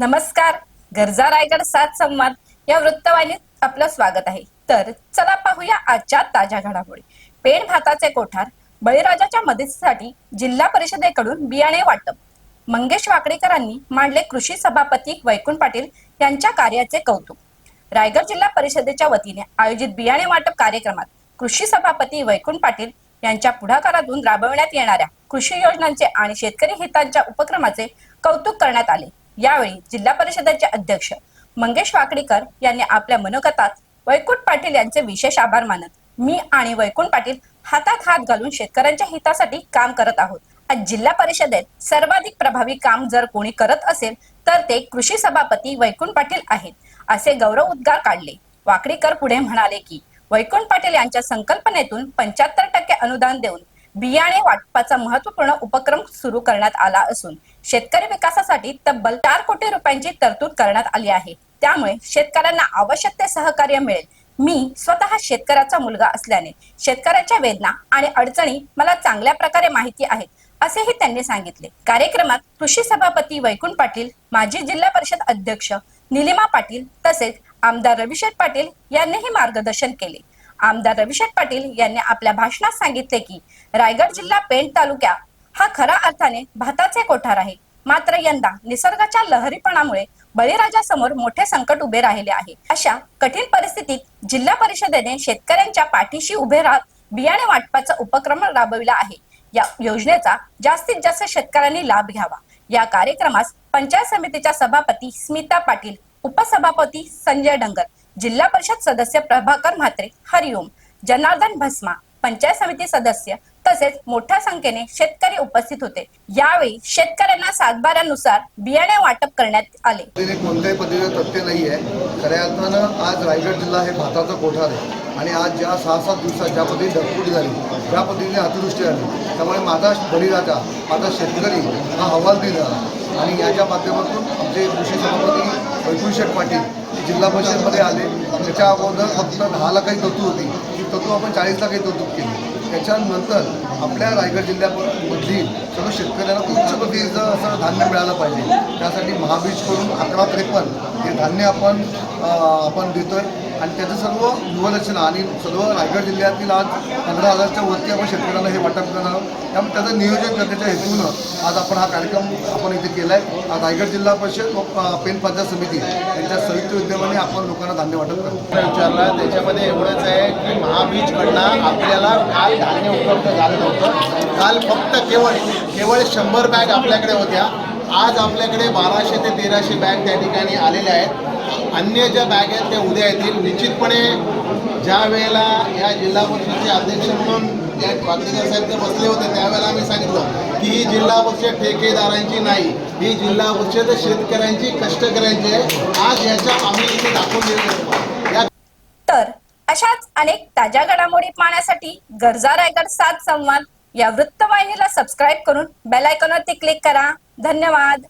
नमस्कार. गरजा रायगड 7 संवाद या वृत्तवाहिनीत आपलं स्वागत आहे. तर चला पाहूया आजच्या ताज्या घडामोडी. पेण भाताचे कोठार बळीराजाच्या मदतीसाठी जिल्हा परिषदेकडून बियाणे वाटप. मंगेश वाकडेकरांनी मांडले कृषी सभापती वैकुंठ पाटील यांच्या कार्याचे कौतुक. रायगड जिल्हा परिषदेच्या वतीने आयोजित बियाणे वाटप कार्यक्रमात कृषी सभापती वैकुंठ पाटील यांच्या पुढाकारातून राबविण्यात येणाऱ्या कृषी योजनांचे आणि शेतकरी हितांच्या उपक्रमाचे कौतुक करण्यात आले. यावेळी जिल्हा परिषदेचे अध्यक्ष मंगेश वाकडेकर यांनी आपल्या मनोगतात वैकुंठ पाटील यांचे विशेष आभार मानत, मी आणि वैकुंठ पाटील हातात हात घालून शेतकऱ्यांच्या हितासाठी काम करत आहोत. आज जिल्हा परिषदेत सर्वाधिक प्रभावी काम जर कोणी करत असेल तर ते कृषी सभापती वैकुंठ पाटील आहेत, असे गौरव उद्गार काढले. वाकडेकर पुढे म्हणाले की वैकुंठ पाटील यांच्या संकल्पनेतून 75% अनुदान देऊन बियाणे वाटपाचा महत्त्वपूर्ण उपक्रम सुरू करण्यात आला असून शेतकरी विकासासाठी तब्बल 4 कोटी रुपयांची तरतूद करण्यात आली आहे. त्यामुळे शेतकऱ्यांना आवश्यक ते सहकार्य मिळेल. मी स्वतः शेतकऱ्याचा मुलगा असल्याने शेतकऱ्याच्या वेदना आणि अडचणी मला चांगल्या प्रकारे माहिती आहेत, असेही त्यांनी सांगितले. कार्यक्रमात कृषी सभापती वैकुंठ पाटील, माजी जिल्हा परिषद अध्यक्ष निलिमा पाटील तसेच आमदार रविशेठ पाटील यांनीही मार्गदर्शन केले. आमदार रविशेठ पाटील यांनी आपल्या भाषणात सांगितले की रायगड जिल्हा पेण तालुका हा खऱ्या अर्थाने भाताचे कोठार आहे. मात्र यंदा निसर्गाच्या लहरीपणामुळे बळीराजासमोर मोठे संकट उभे राहिले आहे. अशा कठीण परिस्थितीत जिल्हा परिषदेने शेतकऱ्यांच्या पाठीशी उभे राहत बियाणे वाटपाचा उपक्रम राबविला आहे. या योजनेचा जास्तीत जास्त शेतकऱ्यांनी लाभ घ्यावा. या कार्यक्रमास पंचायत समितीच्या सभापती स्मिता पाटील, उपसभापती संजय डंगर, जिल्हा परिषद सदस्य प्रभाकर म्हात्रे, हरिओम, जनार्दन भस्मा, पंचायत समिती सदस्य तसेच मोठ्या संख्येने शेतकरी उपस्थित होते. यावेळी शेतकऱ्यांना सातबाऱ्यानुसार बियाणे वाटप करण्यात आले. कोणत्याही पद्धतीचं तथ्य नाही आहे. खऱ्या अर्थानं आज रायगड जिल्हा हे भाताचा कोठार आहे आणि आज ज्या 6-7 दिवसात ज्या पद्धतीने ढगफुटी झाली, ज्या पद्धतीने अतिवृष्टी आली, त्यामुळे माझा बळीराजा, माझा शेतकरी हा हवालदिल झाला आणि याच्या माध्यमातून आमचे कृषी सभापती वैकुंठ पाटील जिल्हा परिषदमध्ये आले. त्याच्या अगोदर फक्त 10 लाखाची तरतूद होती, ही तरतूद आपण 40 लाखाची तरतूद केली. त्याच्यानंतर आपल्या रायगड जिल्ह्यामधील सर्व शेतकऱ्यांना उच्च प्रतीचं असं धान्य मिळालं पाहिजे. त्यासाठी महाबीजकडून 1153 हे धान्य आपण देतोय आणि त्याचं सर्व निवडरचना आणि सर्व रायगड जिल्ह्यातील आज 15,000च्या वरती आपण शेतकऱ्यांना हे वाटप करणार आहोत. त्यामुळे त्याचं नियोजन करण्याच्या हेतूनं आज आपण हा कार्यक्रम आपण इथे केला आहे. आज रायगड जिल्हा परिषद व पेण पंचायत समिती यांच्या संयुक्त विद्यमाने आपण लोकांना धान्य वाटप करतो. विचारला त्याच्यामध्ये एवढंच आहे की महाबीजकडनं आपल्याला काल धान्य उपलब्ध झालं नव्हतं. काल फक्त केवळ 100 बॅग आपल्याकडे होत्या. आज आपल्याकडे 1200 ते 1300 बॅग त्या ठिकाणी आलेल्या आहेत. अन्य ज्या बॅग आहेत त्या उद्या येतील. निश्चितपणे ज्या वेळेला या जिल्हा परिषदेचे अध्यक्ष म्हणून या वाकडेकर साहेब ते बसले होते त्यावेळेला आम्ही सांगितलं की ही जिल्हा परिषद ठेकेदारांची नाही, ही जिल्हा परिषद शेतकऱ्यांची, कष्टकऱ्यांची आहे. आज याच्या आम्ही इथे दाखवून दिले. तर अशाच अनेक ताज्या घडामोडी पाहण्यासाठी गरजा रायगड 7 संवाद या वृत्तवाहिनीला सबस्क्राईब करून बेल आयकॉनवरती क्लिक करा. धन्यवाद.